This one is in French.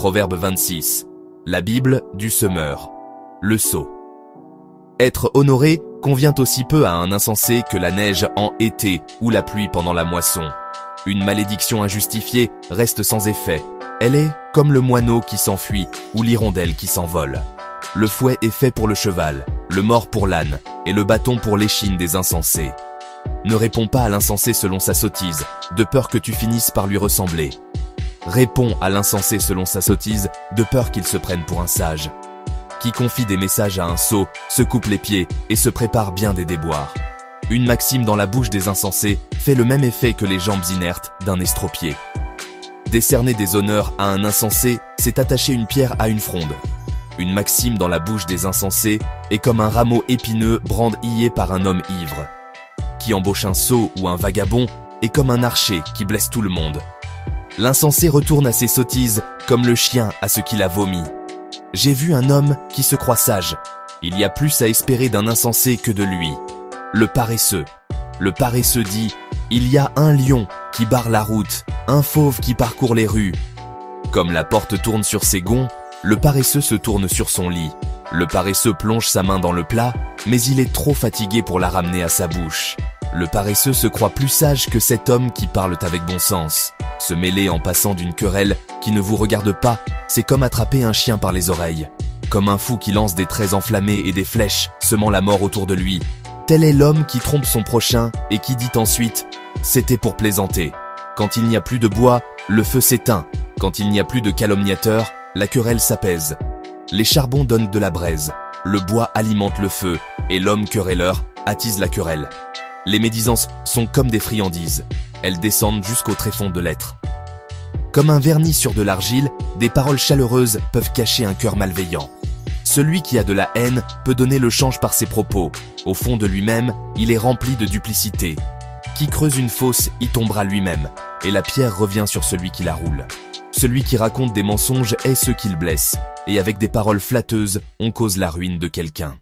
Proverbe 26. La Bible du semeur. Le sot. Être honoré convient aussi peu à un insensé que la neige en été ou la pluie pendant la moisson. Une malédiction injustifiée reste sans effet. Elle est comme le moineau qui s'enfuit ou l'hirondelle qui s'envole. Le fouet est fait pour le cheval, le mors pour l'âne et le bâton pour l'échine des insensés. Ne réponds pas à l'insensé selon sa sottise, de peur que tu finisses par lui ressembler. Réponds à l'insensé selon sa sottise, de peur qu'il se prenne pour un sage. Qui confie des messages à un sot se coupe les pieds et se prépare bien des déboires. Une maxime dans la bouche des insensés fait le même effet que les jambes inertes d'un estropié. Décerner des honneurs à un insensé, c'est attacher une pierre à une fronde. Une maxime dans la bouche des insensés est comme un rameau épineux brandillé par un homme ivre. Qui embauche un sot ou un vagabond est comme un archer qui blesse tout le monde. L'insensé retourne à ses sottises comme le chien à ce qu'il a vomi. J'ai vu un homme qui se croit sage. Il y a plus à espérer d'un insensé que de lui. Le paresseux. Le paresseux dit « Il y a un lion qui barre la route, un fauve qui parcourt les rues. » Comme la porte tourne sur ses gonds, le paresseux se tourne sur son lit. Le paresseux plonge sa main dans le plat, mais il est trop fatigué pour la ramener à sa bouche. Le paresseux se croit plus sage que cet homme qui parle avec bon sens. Se mêler en passant d'une querelle qui ne vous regarde pas, c'est comme attraper un chien par les oreilles. Comme un fou qui lance des traits enflammés et des flèches, semant la mort autour de lui. Tel est l'homme qui trompe son prochain et qui dit ensuite « C'était pour plaisanter ». Quand il n'y a plus de bois, le feu s'éteint. Quand il n'y a plus de calomniateur, la querelle s'apaise. Les charbons donnent de la braise, le bois alimente le feu, et l'homme querelleur attise la querelle. Les médisances sont comme des friandises, elles descendent jusqu'au tréfonds de l'être. Comme un vernis sur de l'argile, des paroles chaleureuses peuvent cacher un cœur malveillant. Celui qui a de la haine peut donner le change par ses propos. Au fond de lui-même, il est rempli de duplicité. Qui creuse une fosse y tombera lui-même, et la pierre revient sur celui qui la roule. Celui qui raconte des mensonges est ce qu'il blesse, et avec des paroles flatteuses, on cause la ruine de quelqu'un.